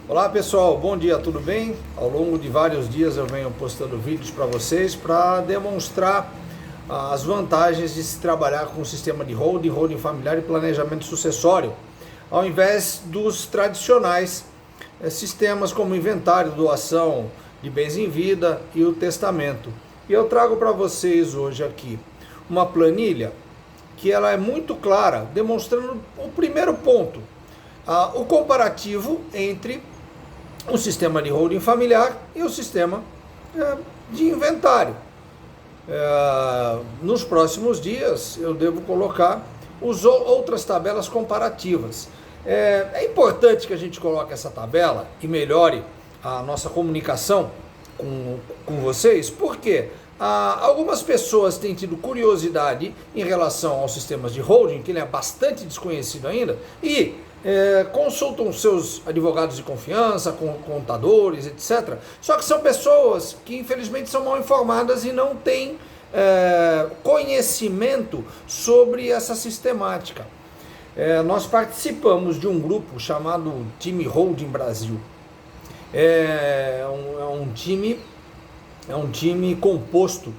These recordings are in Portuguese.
Olá pessoal, bom dia, tudo bem? Ao longo de vários dias eu venho postando vídeos para vocês para demonstrar as vantagens de se trabalhar com o sistema de holding familiar e planejamento sucessório, ao invés dos tradicionais sistemas como inventário, doação de bens em vida e o testamento. E eu trago para vocês hoje aqui uma planilha que ela é muito clara, demonstrando o primeiro ponto, o comparativo entre o sistema de holding familiar e o sistema de inventário. Nos próximos dias eu devo colocar outras tabelas comparativas. É importante que a gente coloque essa tabela e melhore a nossa comunicação com vocês, porque algumas pessoas têm tido curiosidade em relação aos sistemas de holding, que ele é bastante desconhecido ainda, e consultam seus advogados de confiança, contadores, etc. Só que são pessoas que infelizmente são mal informadas e não têm conhecimento sobre essa sistemática. Nós participamos de um grupo chamado Time Holding Brasil. É um time composto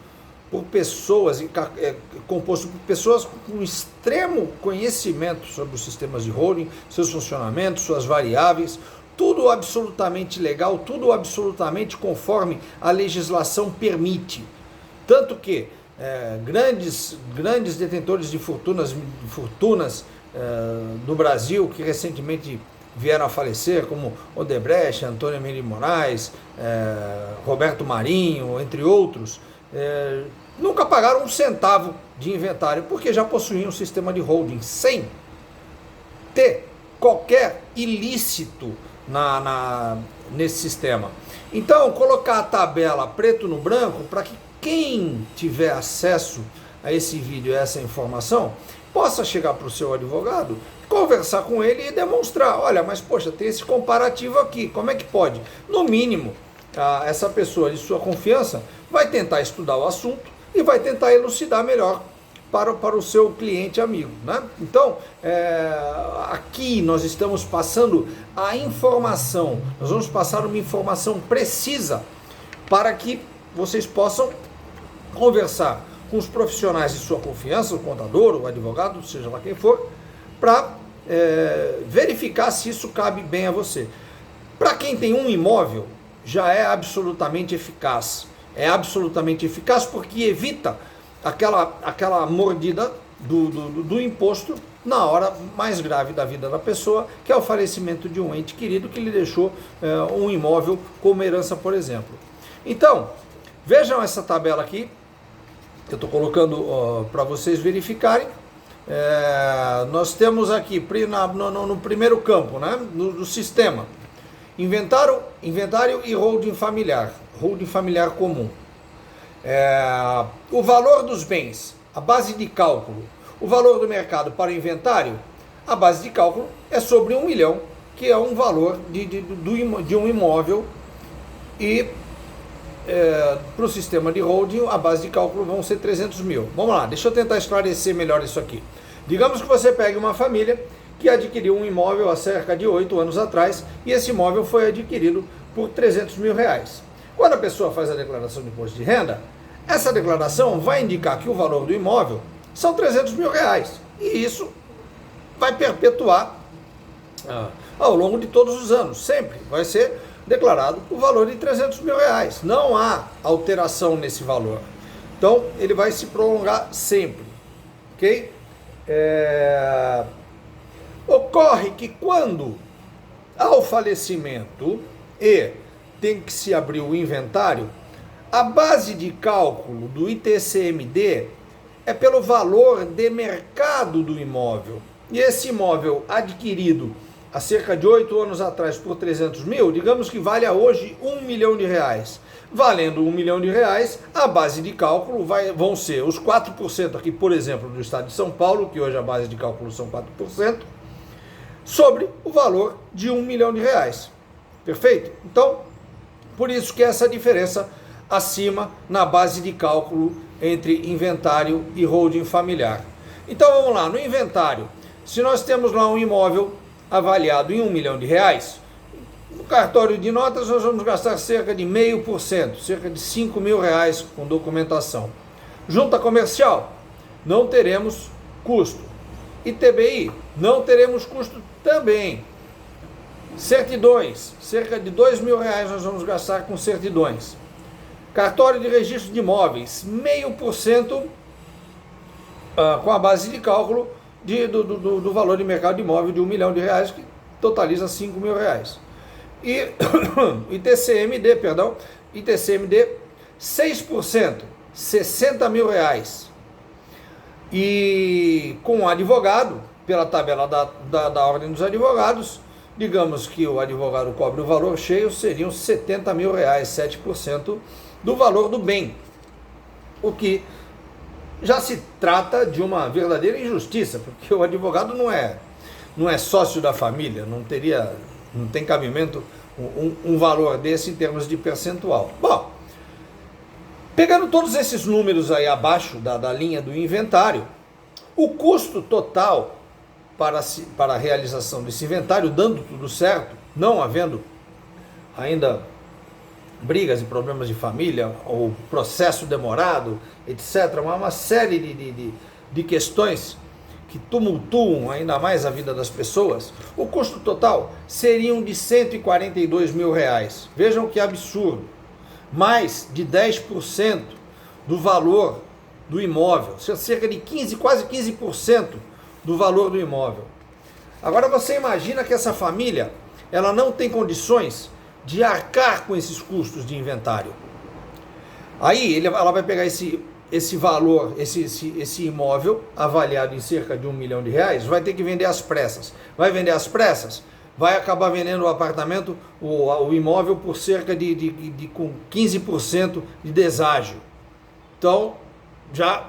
por pessoas com extremo conhecimento sobre os sistemas de holding, seus funcionamentos, suas variáveis, tudo absolutamente legal, tudo absolutamente conforme a legislação permite. Tanto que grandes detentores de fortunas do Brasil, que recentemente vieram a falecer, como Odebrecht, Antônio Emílio Moraes, Roberto Marinho, entre outros, nunca pagaram um centavo de inventário, porque já possuíam um sistema de holding, sem ter qualquer ilícito nesse sistema. Então, colocar a tabela preto no branco, para que quem tiver acesso a esse vídeo, a essa informação, possa chegar para o seu advogado, conversar com ele e demonstrar, olha, mas poxa, tem esse comparativo aqui, como é que pode? No mínimo, essa pessoa de sua confiança vai tentar estudar o assunto e vai tentar elucidar melhor para o seu cliente amigo, né? Então, aqui nós estamos passando a informação, nós vamos passar uma informação precisa para que vocês possam conversar com os profissionais de sua confiança, o contador, o advogado, seja lá quem for, para verificar se isso cabe bem a você. Para quem tem um imóvel, já é absolutamente eficaz. É absolutamente eficaz porque evita aquela mordida do imposto na hora mais grave da vida da pessoa, que é o falecimento de um ente querido que lhe deixou um imóvel como herança, por exemplo. Então, vejam essa tabela aqui, que eu estou colocando para vocês verificarem. Nós temos aqui no primeiro campo, né, do sistema, inventário e holding familiar comum. O valor dos bens, a base de cálculo, o valor do mercado para o inventário, a base de cálculo é sobre 1 milhão, que é um valor de um imóvel, e para o sistema de holding a base de cálculo vão ser 300 mil. Vamos lá, deixa eu tentar esclarecer melhor isso aqui. Digamos que você pegue uma família que adquiriu um imóvel há cerca de 8 anos atrás e esse imóvel foi adquirido por 300 mil reais. Quando a pessoa faz a declaração de imposto de renda, essa declaração vai indicar que o valor do imóvel são 300 mil reais. E isso vai perpetuar ao longo de todos os anos. Sempre vai ser declarado o valor de 300 mil reais. Não há alteração nesse valor. Então, ele vai se prolongar sempre. Ok? Ocorre que quando há o falecimento e tem que se abrir o inventário, a base de cálculo do ITCMD é pelo valor de mercado do imóvel. E esse imóvel adquirido há cerca de 8 anos atrás por 300 mil, digamos que vale hoje 1 milhão de reais. Valendo 1 milhão de reais, a base de cálculo vão ser os 4% aqui, por exemplo, do estado de São Paulo, que hoje a base de cálculo são 4%, sobre o valor de 1 milhão de reais. Perfeito? Então, por isso que essa diferença acima na base de cálculo entre inventário e holding familiar. Então vamos lá, no inventário, se nós temos lá um imóvel avaliado em 1 milhão de reais, cartório de notas nós vamos gastar cerca de 0,5%, cerca de R$ 5.000 com documentação. Junta comercial, não teremos custo. ITBI, não teremos custo também. Certidões, cerca de R$ 2.000 nós vamos gastar com certidões. Cartório de registro de imóveis, 0,5% com a base de cálculo do valor de mercado de imóvel de R$ 1 milhão, que totaliza R$ 5.000. E ITCMD, 6%, R$ 60.000. E com o advogado, pela tabela da Ordem dos Advogados, digamos que o advogado cobre o valor cheio, seriam R$ 70.000, 7% do valor do bem. O que já se trata de uma verdadeira injustiça, porque o advogado não é sócio da família, não tem cabimento um valor desse em termos de percentual. Bom, pegando todos esses números aí abaixo da linha do inventário, o custo total para a realização desse inventário, dando tudo certo, não havendo ainda brigas e problemas de família, ou processo demorado, etc., uma série de questões que tumultuam ainda mais a vida das pessoas, o custo total seriam de R$ 142.000. Vejam que absurdo. Mais de 10% do valor do imóvel, cerca de quase 15% do valor do imóvel. Agora você imagina que essa família, ela não tem condições de arcar com esses custos de inventário. Aí ela vai pegar esse valor, esse imóvel avaliado em cerca de R$ 1 milhão, vai ter que vender às pressas. Vai vender às pressas? Vai acabar vendendo o apartamento, o imóvel, por cerca com 15% de deságio. Então, já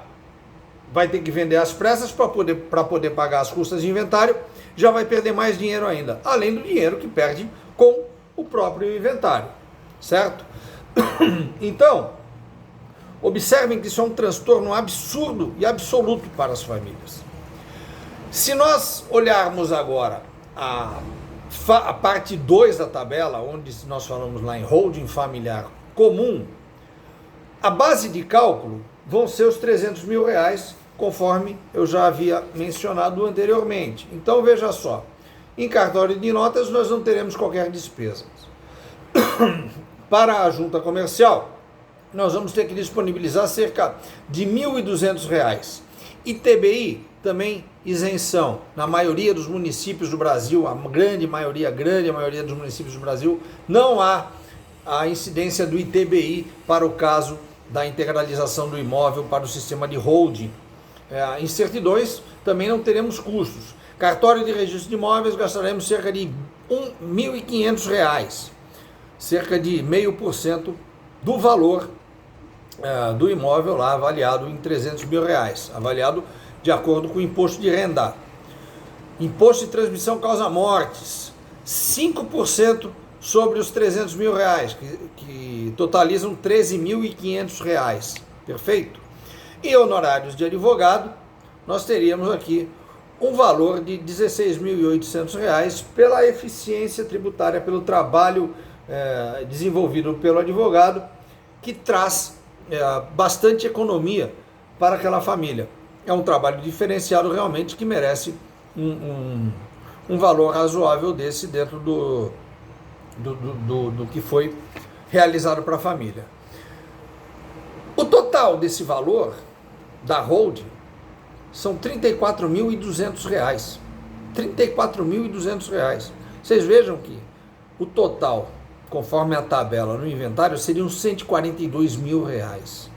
vai ter que vender às pressas para poder pagar as custas de inventário, já vai perder mais dinheiro ainda, além do dinheiro que perde com o próprio inventário, certo? Então, observem que isso é um transtorno absurdo e absoluto para as famílias. Se nós olharmos agora a parte 2 da tabela, onde nós falamos lá em holding familiar comum, a base de cálculo vão ser os R$ 300.000, conforme eu já havia mencionado anteriormente. Então veja só, em cartório de notas nós não teremos qualquer despesa. Para a junta comercial, nós vamos ter que disponibilizar cerca de R$ 1.200. ITBI, também isenção. Na maioria dos municípios do Brasil, a grande maioria dos municípios do Brasil, não há a incidência do ITBI para o caso da integralização do imóvel para o sistema de holding. Em certidões também não teremos custos. Cartório de registro de imóveis gastaremos cerca de R$ 1.500, cerca de 0,5% do valor do imóvel lá avaliado em R$ 300.000, avaliado de acordo com o imposto de renda. Imposto de transmissão causa mortes, 5% sobre os R$ 300.000, que totalizam R$ 13.500, perfeito? E honorários de advogado, nós teríamos aqui um valor de R$ 16.800 pela eficiência tributária, pelo trabalho desenvolvido pelo advogado, que traz bastante economia para aquela família. É um trabalho diferenciado realmente que merece um valor razoável desse dentro do que foi realizado para a família. O total desse valor da holding são R$ 34.200. R$ 34.200. Vocês vejam que o total, conforme a tabela no inventário, seriam R$ 142.000.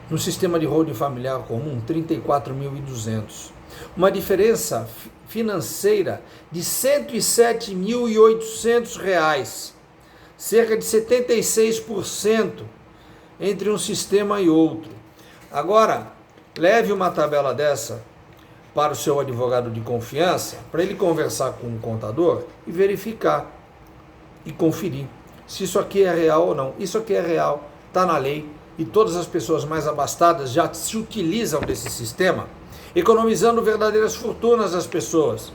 No sistema de holding familiar comum, R$ 34.200. Uma diferença financeira de R$ 107.800, cerca de 76% entre um sistema e outro. Agora, leve uma tabela dessa para o seu advogado de confiança, para ele conversar com o contador e verificar e conferir se isso aqui é real ou não. Isso aqui é real, está na lei, e todas as pessoas mais abastadas já se utilizam desse sistema, economizando verdadeiras fortunas às pessoas.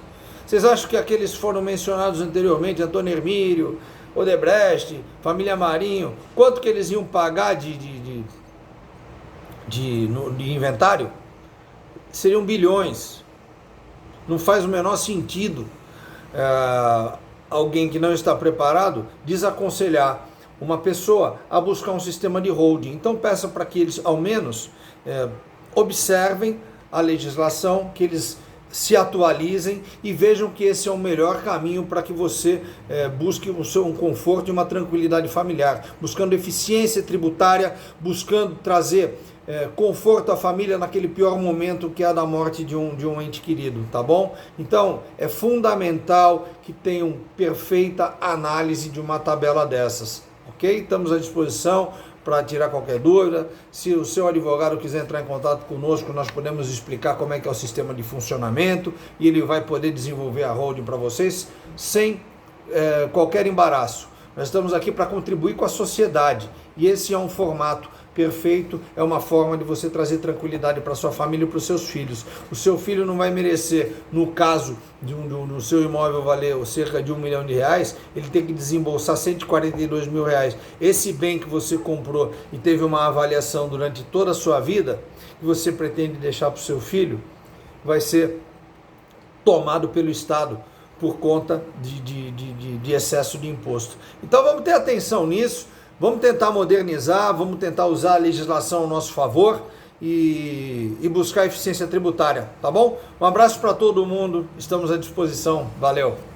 Vocês acham que aqueles foram mencionados anteriormente, Antônio Hermílio, Odebrecht, família Marinho, quanto que eles iam pagar de inventário? Seriam bilhões. Não faz o menor sentido alguém que não está preparado desaconselhar uma pessoa a buscar um sistema de holding. Então peça para que eles ao menos observem a legislação, que eles se atualizem e vejam que esse é o melhor caminho para que você busque um conforto e uma tranquilidade familiar, buscando eficiência tributária, buscando trazer conforto à família naquele pior momento que é a da morte de um ente querido, tá bom? Então, é fundamental que tenham perfeita análise de uma tabela dessas, ok? Estamos à disposição para tirar qualquer dúvida. Se o seu advogado quiser entrar em contato conosco, nós podemos explicar como é que é o sistema de funcionamento e ele vai poder desenvolver a holding para vocês sem qualquer embaraço. Nós estamos aqui para contribuir com a sociedade e esse é um formato perfeito, é uma forma de você trazer tranquilidade para sua família e para os seus filhos. O seu filho não vai merecer, no caso do seu imóvel valer cerca de R$1 milhão, ele tem que desembolsar R$142 mil. Esse bem que você comprou e teve uma avaliação durante toda a sua vida, que você pretende deixar para o seu filho, vai ser tomado pelo Estado por conta de excesso de imposto. Então vamos ter atenção nisso. Vamos tentar modernizar, vamos tentar usar a legislação ao nosso favor e buscar eficiência tributária, tá bom? Um abraço para todo mundo, estamos à disposição, valeu!